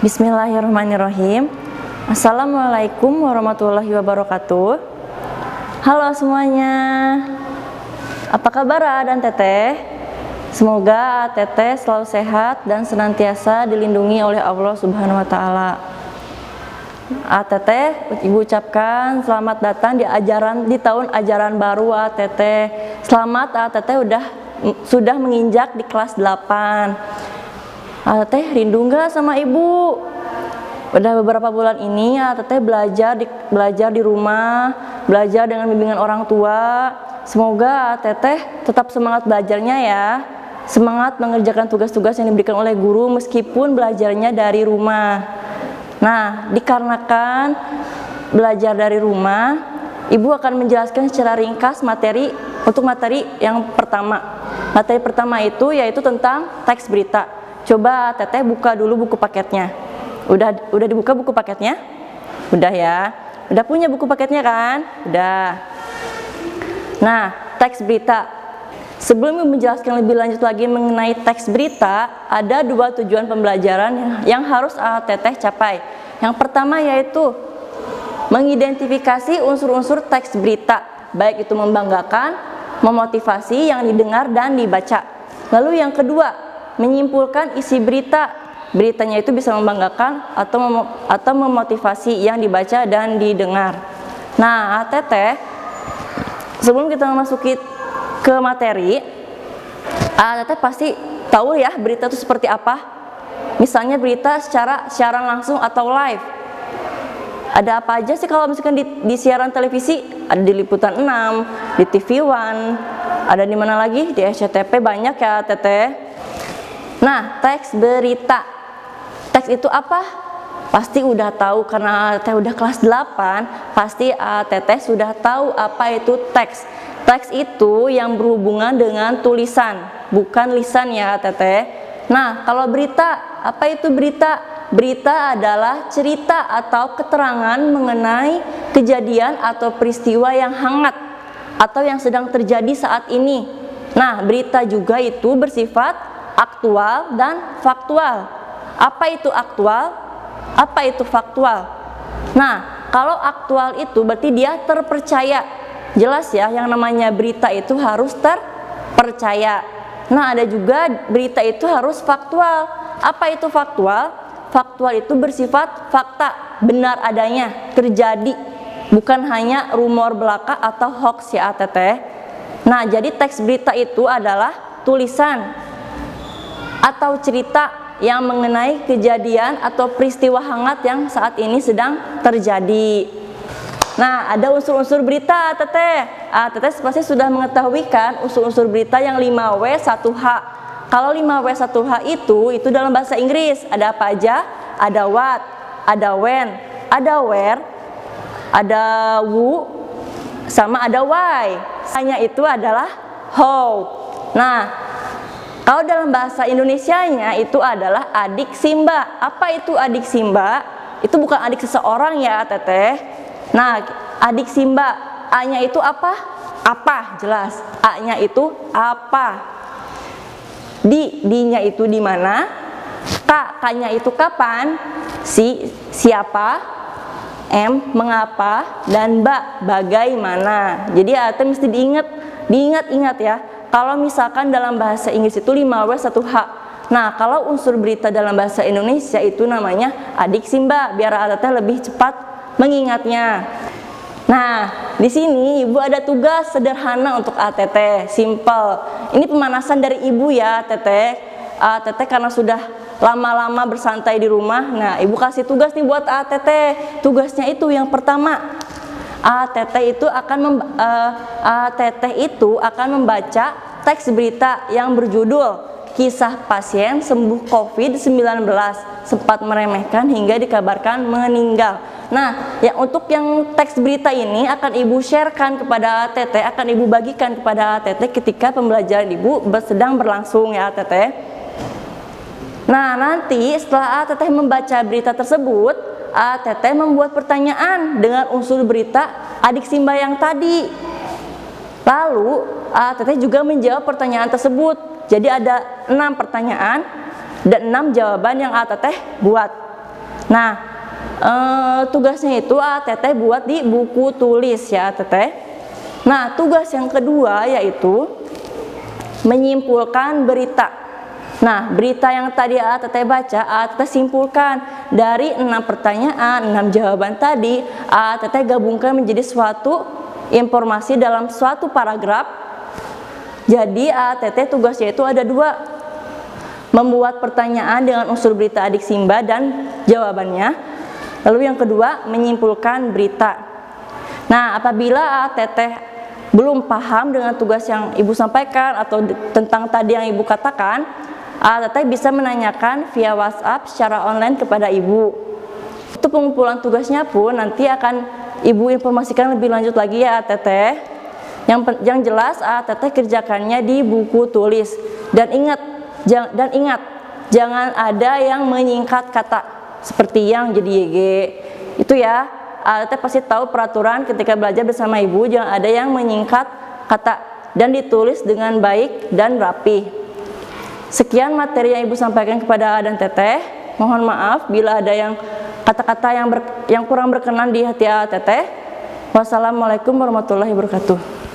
Bismillahirrahmanirrahim. Assalamualaikum warahmatullahi wabarakatuh. Halo semuanya, apa kabar dan teteh? Semoga teteh selalu sehat dan senantiasa dilindungi oleh Allah Subhanahu wa Ta'ala. Teteh, ibu ucapkan selamat datang di tahun ajaran baru. Teteh, selamat. Teteh sudah menginjak di kelas 8. Teteh rindu nggak sama ibu? Udah beberapa bulan ini teteh belajar di rumah, belajar dengan bimbingan orang tua. Semoga teteh tetap semangat belajarnya ya, semangat mengerjakan tugas-tugas yang diberikan oleh guru meskipun belajarnya dari rumah. Nah, dikarenakan belajar dari rumah, ibu akan menjelaskan secara ringkas materi yang pertama. Materi pertama itu yaitu tentang teks berita. Coba teteh buka dulu buku paketnya. Udah dibuka buku paketnya? Udah ya. Udah punya buku paketnya kan? Udah. Nah, teks berita. Sebelum menjelaskan lebih lanjut lagi mengenai teks berita, ada dua tujuan pembelajaran yang harus teteh capai. Yang pertama yaitu mengidentifikasi unsur-unsur teks berita, baik itu membanggakan, memotivasi yang didengar dan dibaca. Lalu yang kedua, menyimpulkan isi berita. Beritanya itu bisa membanggakan atau memotivasi yang dibaca dan didengar. Nah, teteh, sebelum kita memasuki ke materi, teteh pasti tahu ya berita itu seperti apa. Misalnya berita secara siaran langsung atau live. Ada apa aja sih kalau misalkan di siaran televisi? Ada di Liputan 6, di TV One, ada di mana lagi? Di SCTV banyak ya teteh. Nah, teks berita. Teks itu apa? Pasti udah tahu karena teteh udah kelas 8, pasti teteh sudah tahu apa itu teks. Teks itu yang berhubungan dengan tulisan, bukan lisan ya teteh. Nah, kalau berita, apa itu berita? Berita adalah cerita atau keterangan mengenai kejadian atau peristiwa yang hangat atau yang sedang terjadi saat ini. Nah, berita juga itu bersifat aktual dan faktual. Apa itu aktual? Apa itu faktual? Nah, kalau aktual itu berarti dia terpercaya. Jelas ya, yang namanya berita itu harus terpercaya. Nah, ada juga berita itu harus faktual. Apa itu faktual? Faktual itu bersifat fakta, benar adanya, terjadi, bukan hanya rumor belaka atau hoax ya teteh. Nah, jadi teks berita itu adalah tulisan atau cerita yang mengenai kejadian atau peristiwa hangat yang saat ini sedang terjadi. Nah, ada unsur-unsur berita teteh. Teteh pasti sudah mengetahui kan unsur-unsur berita yang 5W 1H. Kalau 5W 1H itu dalam bahasa Inggris ada apa aja? Ada what, ada when, ada where, ada who, sama ada why. Hanya itu adalah how. Nah, kalau dalam bahasa Indonesianya itu adalah adik Simba. Apa itu adik Simba? Itu bukan adik seseorang ya teteh. Nah, adik Simba, A-nya itu apa? Apa, jelas. A-nya itu apa? D-nya itu di mana? K-nya itu kapan? Siapa? M, mengapa? Dan bagaimana? Jadi teteh mesti diingat ya. Kalau misalkan dalam bahasa Inggris itu 5W 1H. Nah, kalau unsur berita dalam bahasa Indonesia itu namanya adik Simba, biar teteh lebih cepat mengingatnya. Nah, di sini ibu ada tugas sederhana untuk teteh, simple. Ini pemanasan dari ibu ya teteh. Teteh karena sudah lama-lama bersantai di rumah. Nah, ibu kasih tugas nih buat teteh. Tugasnya itu yang pertama, teteh itu akan membaca teks berita yang berjudul Kisah Pasien Sembuh COVID-19 Sempat Meremehkan Hingga Dikabarkan Meninggal. Nah, untuk yang teks berita ini akan ibu sharekan kepada teteh, akan ibu bagikan kepada teteh ketika pembelajaran ibu sedang berlangsung ya teteh. Nah, nanti setelah teteh membaca berita tersebut, teteh membuat pertanyaan dengan unsur berita adik Simba yang tadi. Lalu teteh juga menjawab pertanyaan tersebut. Jadi ada 6 pertanyaan dan 6 jawaban yang teteh buat. Nah, tugasnya itu Teteh buat di buku tulis ya Teteh. Nah, tugas yang kedua yaitu menyimpulkan berita. Nah, berita yang tadi Teteh baca, Teteh simpulkan dari 6 pertanyaan, 6 jawaban tadi, Teteh gabungkan menjadi suatu informasi dalam suatu paragraf. Jadi Teteh tugasnya itu ada 2, membuat pertanyaan dengan unsur berita adik Simba dan jawabannya. Lalu yang kedua, menyimpulkan berita. Nah, apabila Teteh belum paham dengan tugas yang Ibu sampaikan atau tentang tadi yang Ibu katakan, Teteh bisa menanyakan via WhatsApp secara online kepada Ibu. Untuk pengumpulan tugasnya pun nanti akan Ibu informasikan lebih lanjut lagi ya Teteh. Yang jelas Teteh kerjakannya di buku tulis. Dan ingat, jangan ada yang menyingkat kata seperti yang jadi YG. Itu ya, Teteh pasti tahu peraturan ketika belajar bersama Ibu, jangan ada yang menyingkat kata dan ditulis dengan baik dan rapi. Sekian materi yang Ibu sampaikan kepada dan Teteh. Mohon maaf bila ada yang kata-kata yang kurang berkenan di hati Teteh. Wassalamualaikum warahmatullahi wabarakatuh.